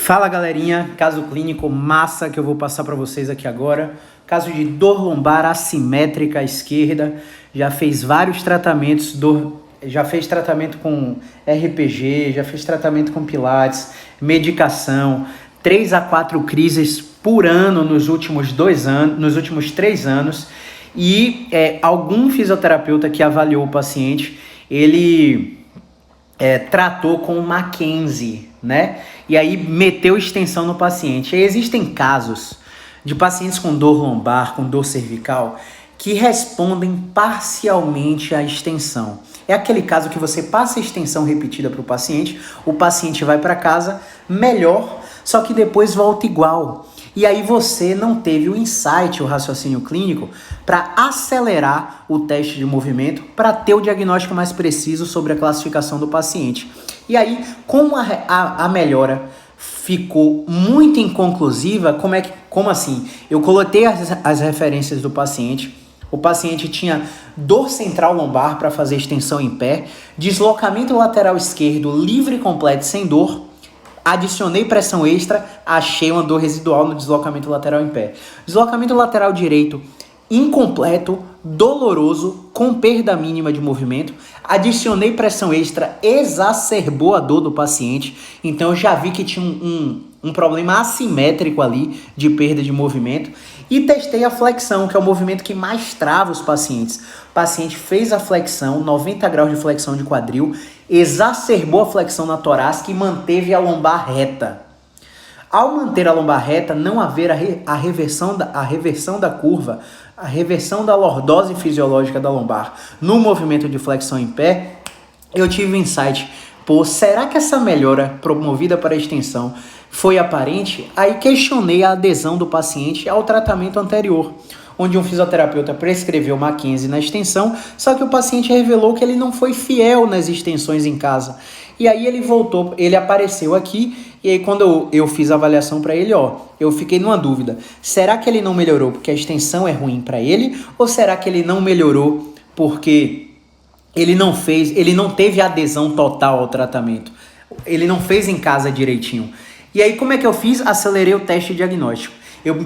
Fala galerinha, caso clínico massa que eu vou passar para vocês aqui agora. Caso de dor lombar assimétrica à esquerda, já fez vários tratamentos, já fez tratamento com RPG, já fez tratamento com pilates, medicação, 3 a 4 crises por ano nos últimos 2 anos, nos últimos 3 anos. E algum fisioterapeuta que avaliou o paciente, ele tratou com Mackenzie, né? E aí meteu extensão no paciente. E existem casos de pacientes com dor lombar, com dor cervical, que respondem parcialmente à extensão. É aquele caso que você passa a extensão repetida para o paciente vai para casa melhor, só que depois volta igual. E aí você não teve o insight, o raciocínio clínico, para acelerar o teste de movimento, para ter o diagnóstico mais preciso sobre a classificação do paciente. E aí, como a melhora ficou muito inconclusiva, como assim? Eu coloquei as referências do paciente. O paciente tinha dor central lombar para fazer extensão em pé, deslocamento lateral esquerdo livre, completo, sem dor. Adicionei pressão extra, achei uma dor residual no deslocamento lateral em pé. Deslocamento lateral direito incompleto, doloroso, com perda mínima de movimento. Adicionei pressão extra, exacerbou a dor do paciente. Então eu já vi que tinha um problema assimétrico ali de perda de movimento. E testei a flexão, que é o movimento que mais trava os pacientes. O paciente fez a flexão, 90 graus de flexão de quadril, exacerbou a flexão na torácica e manteve a lombar reta. Ao manter a lombar reta, não haver a reversão da curva, a reversão da lordose fisiológica da lombar no movimento de flexão em pé, eu tive um insight. Pô, será que essa melhora promovida para a extensão foi aparente? Aí questionei a adesão do paciente ao tratamento anterior, onde um fisioterapeuta prescreveu Mackenzie na extensão, só que o paciente revelou que ele não foi fiel nas extensões em casa. E aí ele voltou, ele apareceu aqui, e aí quando eu fiz a avaliação para ele, eu fiquei numa dúvida. Será que ele não melhorou porque a extensão é ruim para ele? Ou será que ele não melhorou porque ele não teve adesão total ao tratamento? Ele não fez em casa direitinho. E aí como é que eu fiz? Acelerei o teste diagnóstico. Eu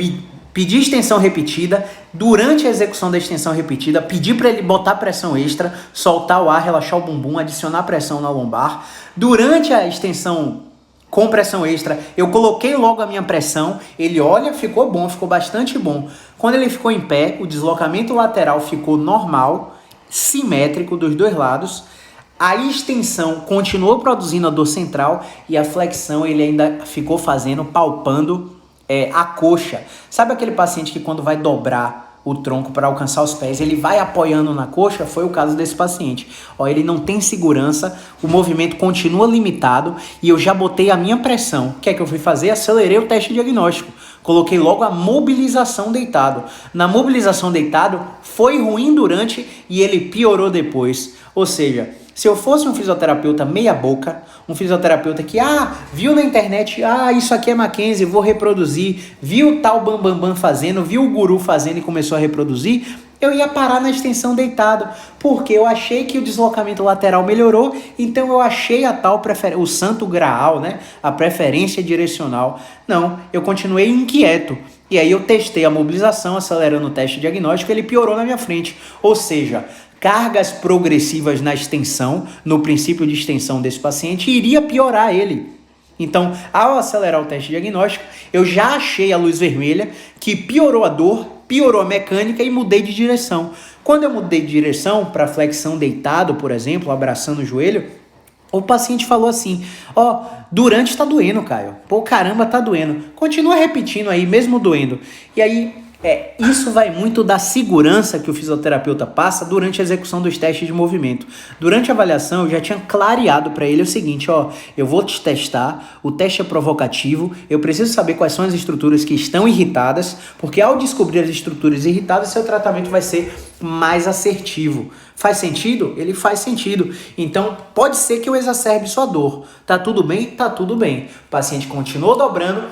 pedi extensão repetida, durante a execução da extensão repetida, pedi para ele botar pressão extra, soltar o ar, relaxar o bumbum, adicionar pressão na lombar. Durante a extensão com pressão extra, eu coloquei logo a minha pressão, ele olha, ficou bom, ficou bastante bom. Quando ele ficou em pé, o deslocamento lateral ficou normal, simétrico dos dois lados. A extensão continuou produzindo a dor central e a flexão ele ainda ficou fazendo, palpando a coxa. Sabe aquele paciente que quando vai dobrar o tronco para alcançar os pés, ele vai apoiando na coxa? Foi o caso desse paciente. Ele não tem segurança, o movimento continua limitado e eu já botei a minha pressão. O que é que eu fui fazer? Acelerei o teste diagnóstico. Coloquei logo a mobilização deitado. Na mobilização deitado, foi ruim durante e ele piorou depois. Ou seja, se eu fosse um fisioterapeuta meia boca, um fisioterapeuta que, viu na internet, isso aqui é Mackenzie, vou reproduzir, viu tal bambambam fazendo, viu o guru fazendo e começou a reproduzir, eu ia parar na extensão deitado, porque eu achei que o deslocamento lateral melhorou, então eu achei o santo graal, né? A preferência direcional. Não, eu continuei inquieto. E aí eu testei a mobilização, acelerando o teste diagnóstico, ele piorou na minha frente. Ou seja, cargas progressivas na extensão, no princípio de extensão desse paciente, iria piorar ele. Então, ao acelerar o teste diagnóstico, eu já achei a luz vermelha que piorou a dor, piorou a mecânica e mudei de direção. Quando eu mudei de direção para flexão deitado, por exemplo, abraçando o joelho, o paciente falou assim, durante tá doendo, Caio. Pô, caramba, tá doendo. Continua repetindo aí, mesmo doendo. E aí, isso vai muito da segurança que o fisioterapeuta passa durante a execução dos testes de movimento. Durante a avaliação, eu já tinha clareado para ele o seguinte, eu vou te testar, o teste é provocativo, eu preciso saber quais são as estruturas que estão irritadas, porque ao descobrir as estruturas irritadas, seu tratamento vai ser mais assertivo. Faz sentido? Ele faz sentido. Então, pode ser que eu exacerbe sua dor. Tá tudo bem? Tá tudo bem. O paciente continuou dobrando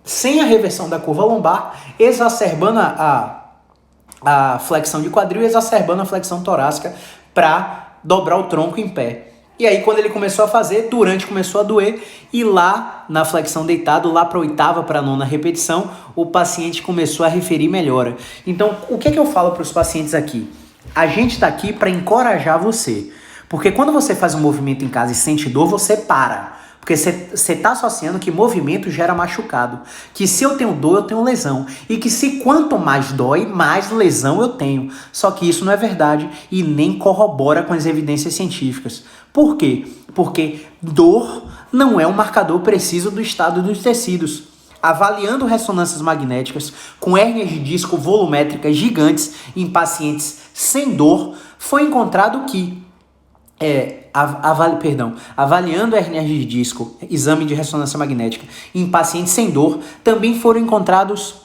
sem a reversão da curva lombar, exacerbando a flexão de quadril e exacerbando a flexão torácica para dobrar o tronco em pé. E aí quando ele começou a fazer, durante começou a doer, e lá na flexão deitado, lá para a 8ª, para a 9ª repetição, o paciente começou a referir melhora. Então, o que eu falo para os pacientes aqui? A gente está aqui para encorajar você. Porque quando você faz um movimento em casa e sente dor, você para. Porque você está associando que movimento gera machucado. Que se eu tenho dor, eu tenho lesão. E que se quanto mais dói, mais lesão eu tenho. Só que isso não é verdade e nem corrobora com as evidências científicas. Por quê? Porque dor não é um marcador preciso do estado dos tecidos. Avaliando ressonâncias magnéticas com hérnias de disco volumétricas gigantes em pacientes sem dor, foi encontrado que avaliando hernias de disco, exame de ressonância magnética em pacientes sem dor, também foram encontrados,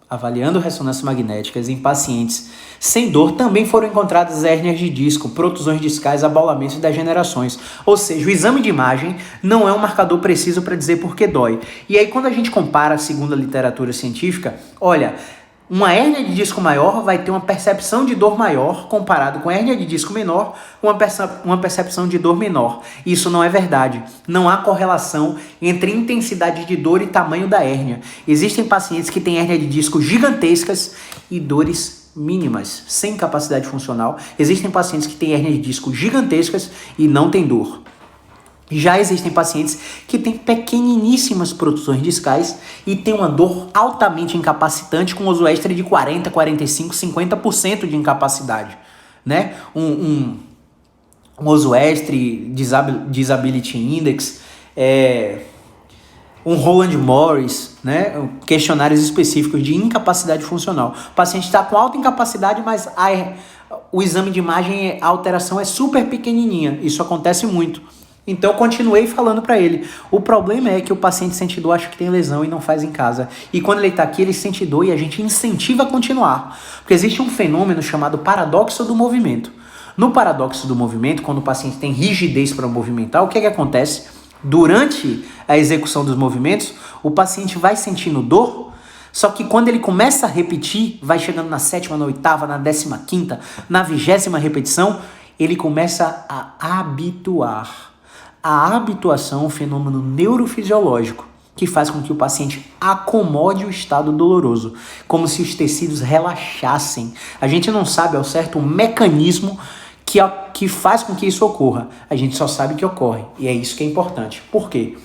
avaliando ressonâncias magnéticas em pacientes sem dor, também foram encontradas hérnias de disco, protusões discais, abaulamentos e degenerações. Ou seja, o exame de imagem não é um marcador preciso para dizer por que dói. E aí quando a gente compara segundo a literatura científica, olha, uma hérnia de disco maior vai ter uma percepção de dor maior comparado com a hérnia de disco menor, uma percepção de dor menor. Isso não é verdade. Não há correlação entre intensidade de dor e tamanho da hérnia. Existem pacientes que têm hérnia de disco gigantescas e dores mínimas, sem capacidade funcional. Existem pacientes que têm hérnia de disco gigantescas e não têm dor. Já existem pacientes que têm pequeniníssimas protusões discais e têm uma dor altamente incapacitante com uso-extra de 40, 45, 50% de incapacidade, né? Um uso-extra, Disability Index, um Roland Morris, né? Questionários específicos de incapacidade funcional. O paciente está com alta incapacidade, mas o exame de imagem, a alteração é super pequenininha. Isso acontece muito. Então eu continuei falando para ele. O problema é que o paciente sente dor, acha que tem lesão e não faz em casa. E quando ele está aqui, ele sente dor e a gente incentiva a continuar. Porque existe um fenômeno chamado paradoxo do movimento. No paradoxo do movimento, quando o paciente tem rigidez para movimentar, o que acontece? Durante a execução dos movimentos, o paciente vai sentindo dor, só que quando ele começa a repetir, vai chegando na 7ª, na 8ª, na 15ª, na 20ª repetição, ele começa a habituar. A habituação é um fenômeno neurofisiológico que faz com que o paciente acomode o estado doloroso, como se os tecidos relaxassem. A gente não sabe ao certo o mecanismo que faz com que isso ocorra. A gente só sabe que ocorre, e é isso que é importante. Por quê?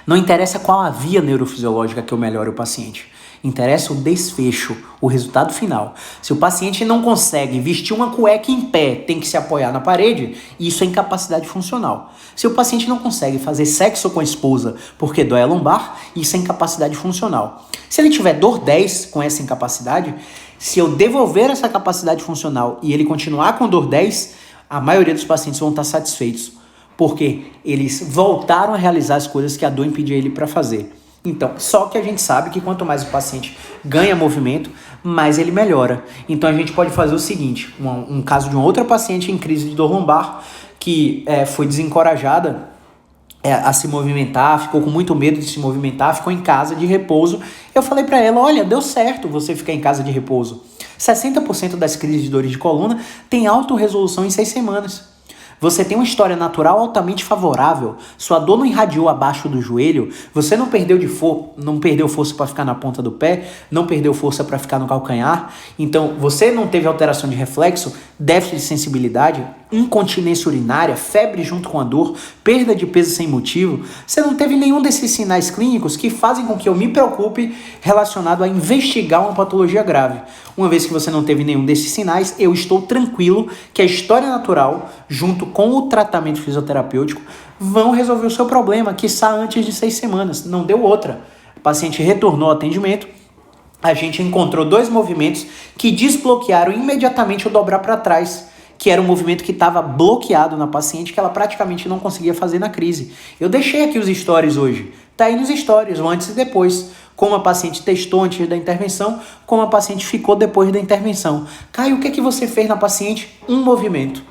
Não interessa qual a via neurofisiológica que eu melhore o paciente. Interessa o desfecho, o resultado final. Se o paciente não consegue vestir uma cueca em pé, tem que se apoiar na parede, isso é incapacidade funcional. Se o paciente não consegue fazer sexo com a esposa porque dói a lombar, isso é incapacidade funcional. Se ele tiver dor 10 com essa incapacidade, se eu devolver essa capacidade funcional e ele continuar com dor 10, a maioria dos pacientes vão estar satisfeitos, porque eles voltaram a realizar as coisas que a dor impedia ele para fazer. Então, só que a gente sabe que quanto mais o paciente ganha movimento, mais ele melhora. Então a gente pode fazer o seguinte, um caso de uma outra paciente em crise de dor lombar, que foi desencorajada a se movimentar, ficou com muito medo de se movimentar, ficou em casa de repouso. Eu falei para ela, olha, deu certo você ficar em casa de repouso. 60% das crises de dores de coluna tem autorresolução em 6 semanas. Você tem uma história natural altamente favorável, sua dor não irradiou abaixo do joelho, você não perdeu força para ficar na ponta do pé, não perdeu força para ficar no calcanhar, então você não teve alteração de reflexo, déficit de sensibilidade, incontinência urinária, febre junto com a dor, perda de peso sem motivo, você não teve nenhum desses sinais clínicos que fazem com que eu me preocupe relacionado a investigar uma patologia grave. Uma vez que você não teve nenhum desses sinais, eu estou tranquilo que a história natural, junto com o tratamento fisioterapêutico, vão resolver o seu problema, quiçá antes de 6 semanas. Não deu outra. O paciente retornou ao atendimento, a gente encontrou 2 movimentos que desbloquearam imediatamente o dobrar para trás, que era um movimento que estava bloqueado na paciente, que ela praticamente não conseguia fazer na crise. Eu deixei aqui os stories hoje. Tá aí nos stories, o antes e depois. Como a paciente testou antes da intervenção, como a paciente ficou depois da intervenção. Caio, o que é que você fez na paciente? Um movimento.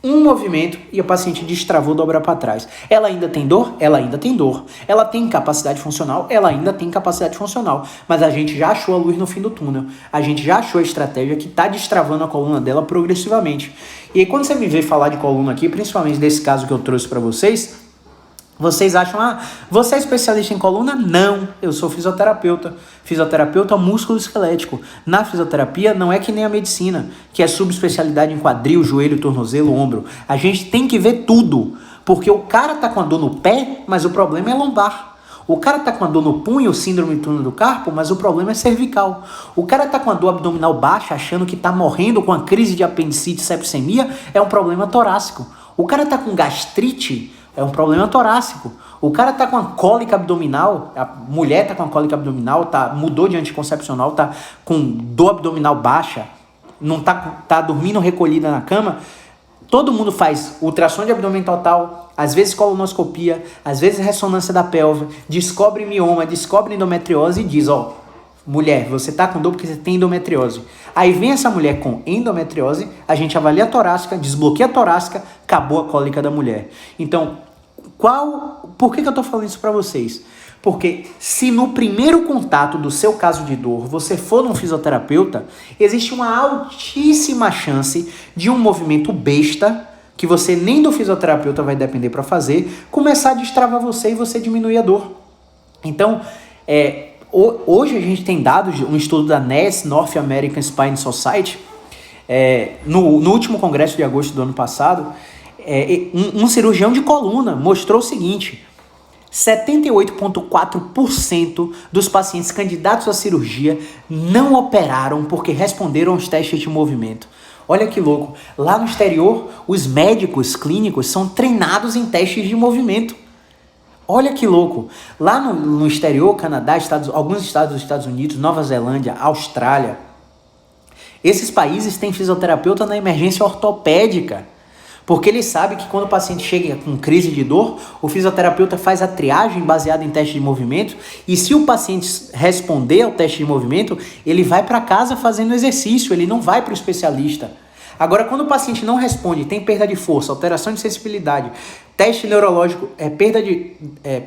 Um movimento e a paciente destravou, dobra para trás. Ela ainda tem dor? Ela ainda tem dor. Ela tem capacidade funcional? Ela ainda tem capacidade funcional. Mas a gente já achou a luz no fim do túnel. A gente já achou a estratégia que está destravando a coluna dela progressivamente. E aí quando você me vê falar de coluna aqui, principalmente desse caso que eu trouxe para vocês, vocês acham, você é especialista em coluna? Não, eu sou fisioterapeuta. Fisioterapeuta músculo-esquelético. Na fisioterapia não é que nem a medicina, que é subespecialidade em quadril, joelho, tornozelo, ombro. A gente tem que ver tudo, porque o cara tá com a dor no pé, mas o problema é lombar. O cara tá com a dor no punho, síndrome do túnel do carpo, mas o problema é cervical. O cara tá com a dor abdominal baixa, achando que tá morrendo com a crise de apendicite, sepsemia, é um problema torácico. O cara tá com gastrite, é um problema torácico. O cara tá com a cólica abdominal, a mulher tá com a cólica abdominal, mudou de anticoncepcional, tá com dor abdominal baixa, não tá dormindo recolhida na cama. Todo mundo faz ultrassom de abdômen total, às vezes colonoscopia, às vezes ressonância da pelve, descobre mioma, descobre endometriose e diz, mulher, você tá com dor porque você tem endometriose. Aí vem essa mulher com endometriose, a gente avalia a torácica, desbloqueia a torácica, acabou a cólica da mulher. Então, por que eu tô falando isso para vocês? Porque se no primeiro contato do seu caso de dor você for num fisioterapeuta, existe uma altíssima chance de um movimento besta, que você nem do fisioterapeuta vai depender para fazer, começar a destravar você e você diminuir a dor. Então, hoje a gente tem dados, um estudo da NASS, North American Spine Society, no último congresso de agosto do ano passado, um cirurgião de coluna mostrou o seguinte: 78,4% dos pacientes candidatos à cirurgia não operaram porque responderam aos testes de movimento. Olha que louco, lá no exterior os médicos clínicos são treinados em testes de movimento. Olha que louco, lá no exterior, Canadá, alguns estados dos Estados Unidos, Nova Zelândia, Austrália, esses países têm fisioterapeuta na emergência ortopédica. Porque ele sabe que quando o paciente chega com crise de dor, o fisioterapeuta faz a triagem baseada em teste de movimento e se o paciente responder ao teste de movimento, ele vai para casa fazendo exercício, ele não vai para o especialista. Agora, quando o paciente não responde, tem perda de força, alteração de sensibilidade, teste neurológico,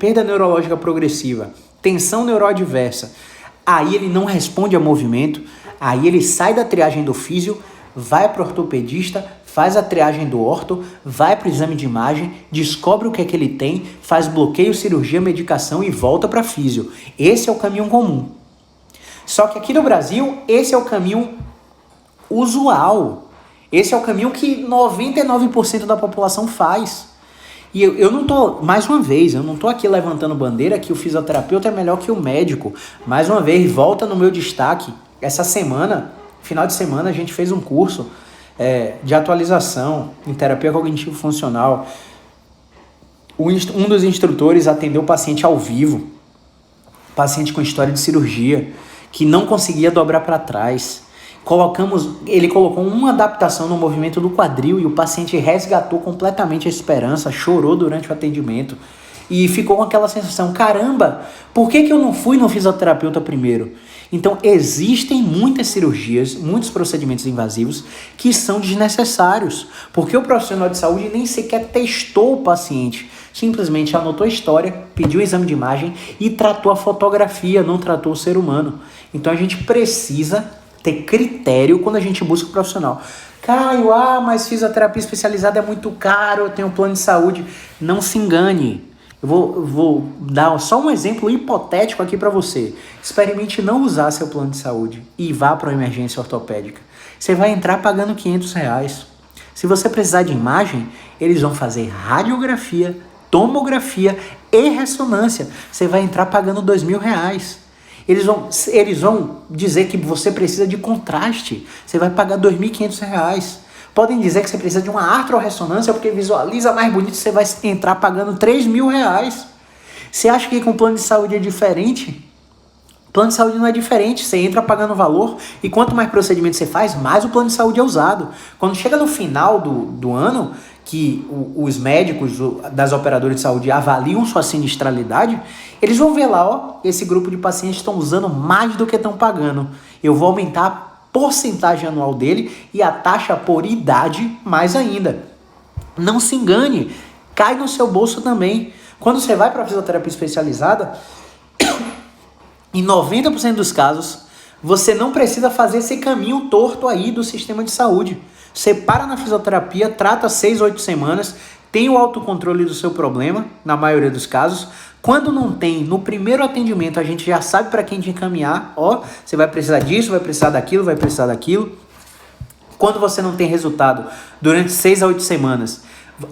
perda neurológica progressiva, tensão neuroadversa, aí ele não responde a movimento, aí ele sai da triagem do físio, vai para o ortopedista, faz a triagem do orto, vai para o exame de imagem, descobre o que é que ele tem, faz bloqueio, cirurgia, medicação e volta para físio. Esse é o caminho comum. Só que aqui no Brasil, esse é o caminho usual. Esse é o caminho que 99% da população faz. E eu não tô, mais uma vez, eu não tô aqui levantando bandeira que o fisioterapeuta é melhor que o médico. Mais uma vez, volta no meu destaque. Essa semana, final de semana, a gente fez um curso de atualização em terapia cognitivo-funcional. Um dos instrutores atendeu o paciente ao vivo, paciente com história de cirurgia, que não conseguia dobrar para trás. Ele colocou uma adaptação no movimento do quadril e o paciente resgatou completamente a esperança, chorou durante o atendimento e ficou com aquela sensação, caramba, por que eu não fui no fisioterapeuta primeiro? Então existem muitas cirurgias, muitos procedimentos invasivos que são desnecessários, porque o profissional de saúde nem sequer testou o paciente, simplesmente anotou a história, pediu o exame de imagem e tratou a fotografia, não tratou o ser humano. Então a gente precisa ter critério quando a gente busca o profissional. Caio, mas fisioterapia especializada é muito caro, eu tenho um plano de saúde. Não se engane. Eu vou dar só um exemplo hipotético aqui para você. Experimente não usar seu plano de saúde e vá para uma emergência ortopédica. Você vai entrar pagando R$500. Se você precisar de imagem, eles vão fazer radiografia, tomografia e ressonância. Você vai entrar pagando R$2.000. Eles vão dizer que você precisa de contraste. Você vai pagar R$2.500. Podem dizer que você precisa de uma artrorressonância porque visualiza mais bonito, você vai entrar pagando R$3.000. Você acha que com o plano de saúde é diferente? O plano de saúde não é diferente, você entra pagando valor e quanto mais procedimento você faz, mais o plano de saúde é usado. Quando chega no final do ano, que os médicos das operadoras de saúde avaliam sua sinistralidade, eles vão ver lá, esse grupo de pacientes estão usando mais do que estão pagando. Eu vou aumentar porcentagem anual dele e a taxa por idade mais ainda. Não se engane, cai no seu bolso também. Quando você vai para a fisioterapia especializada, em 90% dos casos, você não precisa fazer esse caminho torto aí do sistema de saúde. Você para na fisioterapia, trata 6, 8 semanas, tem o autocontrole do seu problema, na maioria dos casos. Quando não tem, no primeiro atendimento, a gente já sabe para quem te encaminhar. Ó, você vai precisar disso, vai precisar daquilo, vai precisar daquilo. Quando você não tem resultado durante 6 a 8 semanas,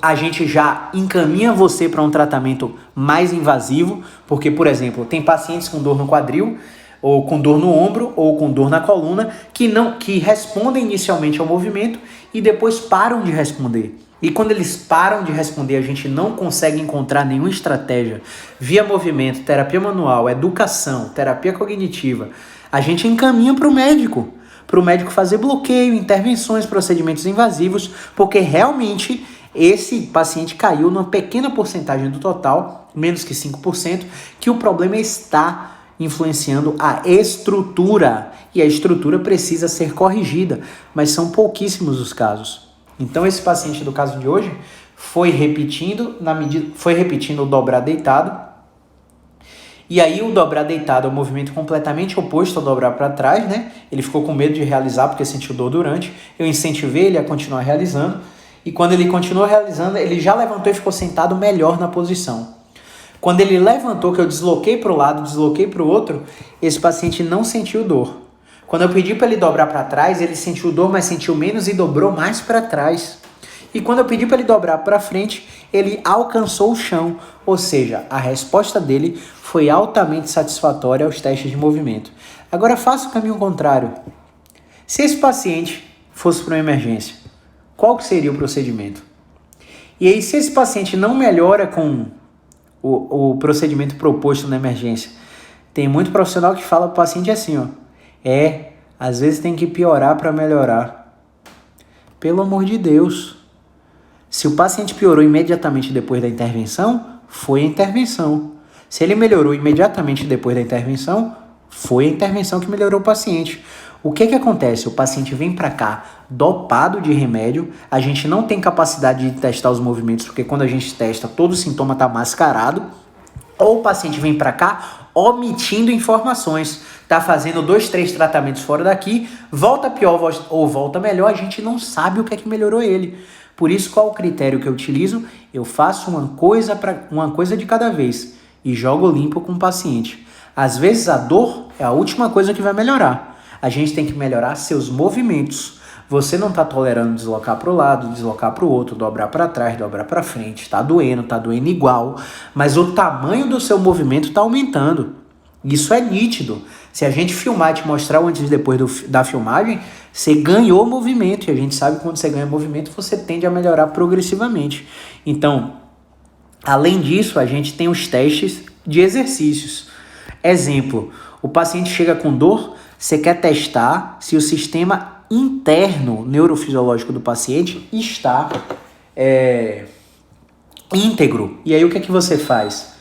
a gente já encaminha você para um tratamento mais invasivo, porque, por exemplo, tem pacientes com dor no quadril, ou com dor no ombro, ou com dor na coluna, que respondem inicialmente ao movimento e depois param de responder. E quando eles param de responder, a gente não consegue encontrar nenhuma estratégia via movimento, terapia manual, educação, terapia cognitiva, a gente encaminha para o médico fazer bloqueio, intervenções, procedimentos invasivos, porque realmente esse paciente caiu numa pequena porcentagem do total, menos que 5%, que o problema está influenciando a estrutura, e a estrutura precisa ser corrigida, mas são pouquíssimos os casos. Então esse paciente do caso de hoje foi repetindo o dobrar deitado, e aí o dobrar deitado é um movimento completamente oposto ao dobrar para trás, né? Ele ficou com medo de realizar porque sentiu dor durante, eu incentivei ele a continuar realizando, e quando ele continuou realizando, ele já levantou e ficou sentado melhor na posição. Quando ele levantou, que eu desloquei para o lado, desloquei para o outro, esse paciente não sentiu dor. Quando eu pedi para ele dobrar para trás, ele sentiu dor, mas sentiu menos e dobrou mais para trás. E quando eu pedi para ele dobrar para frente, ele alcançou o chão. Ou seja, a resposta dele foi altamente satisfatória aos testes de movimento. Agora faça o caminho contrário. Se esse paciente fosse para uma emergência, qual que seria o procedimento? E aí, se esse paciente não melhora com o procedimento proposto na emergência, tem muito profissional que fala para o paciente assim, ó, às vezes tem que piorar para melhorar. Pelo amor de Deus. Se o paciente piorou imediatamente depois da intervenção, foi a intervenção. Se ele melhorou imediatamente depois da intervenção, foi a intervenção que melhorou o paciente. O que acontece? O paciente vem para cá dopado de remédio, a gente não tem capacidade de testar os movimentos, porque quando a gente testa, todo sintoma está mascarado, ou o paciente vem para cá omitindo informações, tá fazendo 2, 3 tratamentos fora daqui, volta pior ou volta melhor, a gente não sabe o que é que melhorou ele. Por isso, qual o critério que eu utilizo? Eu faço uma coisa de cada vez e jogo limpo com o paciente. Às vezes a dor é a última coisa que vai melhorar. A gente tem que melhorar seus movimentos. Você não está tolerando deslocar para o lado, deslocar para o outro, dobrar para trás, dobrar para frente. Está doendo igual, mas o tamanho do seu movimento está aumentando. Isso é nítido. Se a gente filmar e te mostrar o antes e depois da filmagem, você ganhou movimento. E a gente sabe que quando você ganha movimento, você tende a melhorar progressivamente. Então, além disso, a gente tem os testes de exercícios. Exemplo, o paciente chega com dor, você quer testar se o sistema interno neurofisiológico do paciente está íntegro. E aí o que é que você faz?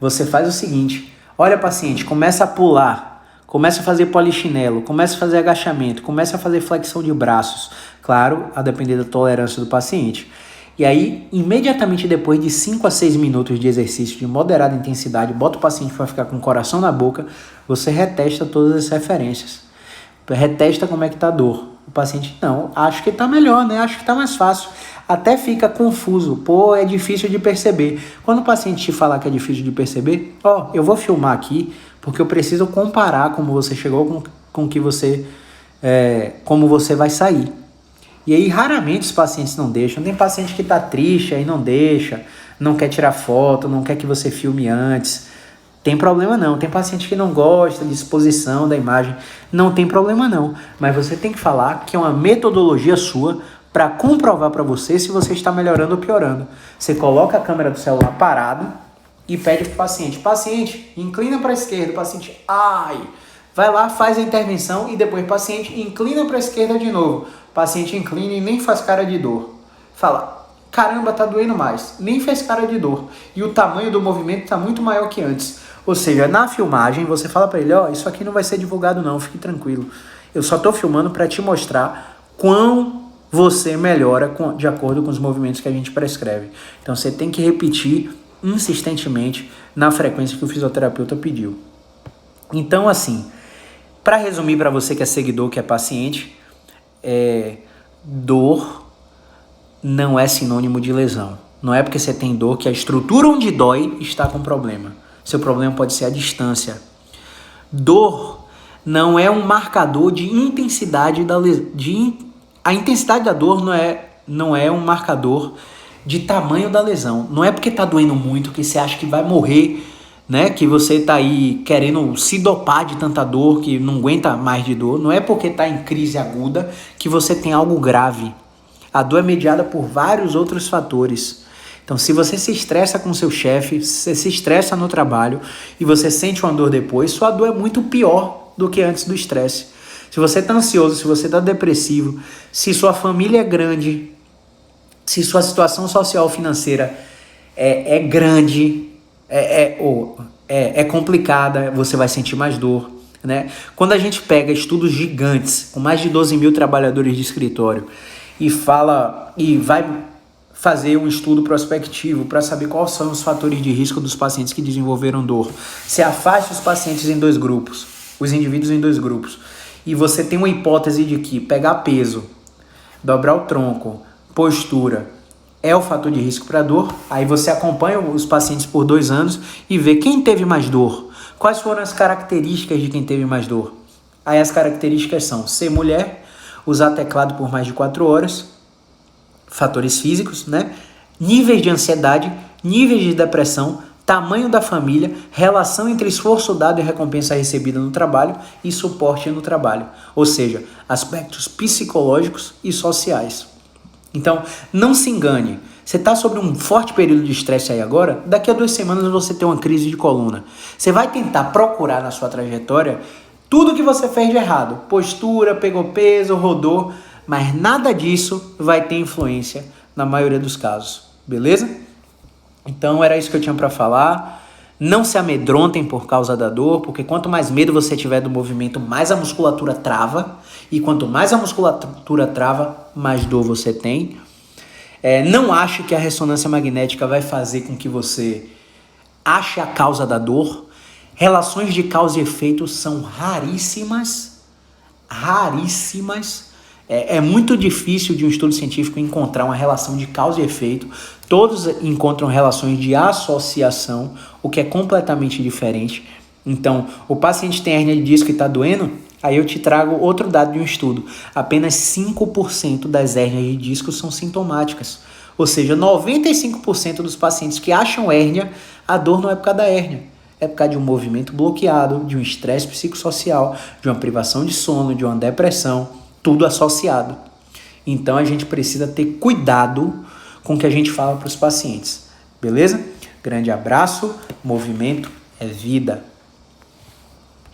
Você faz o seguinte, olha paciente, começa a pular, começa a fazer polichinelo, começa a fazer agachamento, começa a fazer flexão de braços, claro, a depender da tolerância do paciente. E aí, imediatamente depois de 5 a 6 minutos de exercício de moderada intensidade, bota o paciente para ficar com o coração na boca, você retesta todas as referências. Retesta como é que tá a dor. O paciente, não, acho que tá melhor, né? Acho que tá mais fácil. Até fica confuso. Pô, é difícil de perceber. Quando o paciente te falar que é difícil de perceber, eu vou filmar aqui, porque eu preciso comparar como você chegou com que você, como você vai sair. E aí, raramente os pacientes não deixam. Tem paciente que tá triste, aí não deixa, não quer tirar foto, não quer que você filme antes. Tem problema não. Tem paciente que não gosta de exposição da imagem. Não tem problema não. Mas você tem que falar que é uma metodologia sua para comprovar para você se você está melhorando ou piorando. Você coloca a câmera do celular parado e pede pro paciente, inclina para a esquerda. O paciente, vai lá, faz a intervenção e depois paciente, inclina para a esquerda de novo. Paciente inclina e nem faz cara de dor. Fala, caramba, tá doendo mais. Nem fez cara de dor. E o tamanho do movimento está muito maior que antes. Ou seja, na filmagem você fala para ele, isso aqui não vai ser divulgado não, fique tranquilo. Eu só tô filmando para te mostrar quão você melhora de acordo com os movimentos que a gente prescreve. Então você tem que repetir insistentemente na frequência que o fisioterapeuta pediu. Então, assim, para resumir para você que é seguidor, que é paciente, dor não é sinônimo de lesão. Não é porque você tem dor que a estrutura onde dói está com problema. Seu problema pode ser a distância. Dor não é um marcador de intensidade da lesão. A intensidade da dor não é um marcador de tamanho da lesão. Não é porque tá doendo muito que você acha que vai morrer, né? Que você tá aí querendo se dopar de tanta dor, que não aguenta mais de dor. Não é porque tá em crise aguda que você tem algo grave. A dor é mediada por vários outros fatores. Então, se você se estressa com seu chefe, se você se estressa no trabalho e você sente uma dor depois, sua dor é muito pior do que antes do estresse. Se você está ansioso, se você está depressivo, se sua família é grande, se sua situação social financeira é grande, é complicada, você vai sentir mais dor, né? Quando a gente pega estudos gigantes, com mais de 12 mil trabalhadores de escritório, e vai fazer um estudo prospectivo para saber quais são os fatores de risco dos pacientes que desenvolveram dor. Você afasta os pacientes em 2 grupos, os indivíduos em 2 grupos, e você tem uma hipótese de que pegar peso, dobrar o tronco, postura, é o fator de risco para dor. Aí você acompanha os pacientes por 2 anos e vê quem teve mais dor, quais foram as características de quem teve mais dor. Aí as características são ser mulher, usar teclado por mais de 4 horas, fatores físicos, né? Níveis de ansiedade, níveis de depressão, tamanho da família, relação entre esforço dado e recompensa recebida no trabalho e suporte no trabalho, ou seja, aspectos psicológicos e sociais. Então, não se engane, você está sobre um forte período de estresse aí agora, daqui a 2 semanas você tem uma crise de coluna. Você vai tentar procurar na sua trajetória tudo que você fez de errado, postura, pegou peso, rodou, mas nada disso vai ter influência na maioria dos casos, beleza? Então era isso que eu tinha para falar. Não se amedrontem por causa da dor, porque quanto mais medo você tiver do movimento, mais a musculatura trava, e quanto mais a musculatura trava, mais dor você tem. Não ache que a ressonância magnética vai fazer com que você ache a causa da dor. Relações de causa e efeito são raríssimas. É muito difícil de um estudo científico encontrar uma relação de causa e efeito. Todos encontram relações de associação, o que é completamente diferente. Então, o paciente tem hérnia de disco e está doendo, aí eu te trago outro dado de um estudo. Apenas 5% das hérnias de disco são sintomáticas. Ou seja, 95% dos pacientes que acham hérnia, a dor não é por causa da hérnia. É por causa de um movimento bloqueado, de um estresse psicossocial, de uma privação de sono, de uma depressão, tudo associado. Então a gente precisa ter cuidado com o que a gente fala para os pacientes, beleza? Grande abraço, movimento é vida.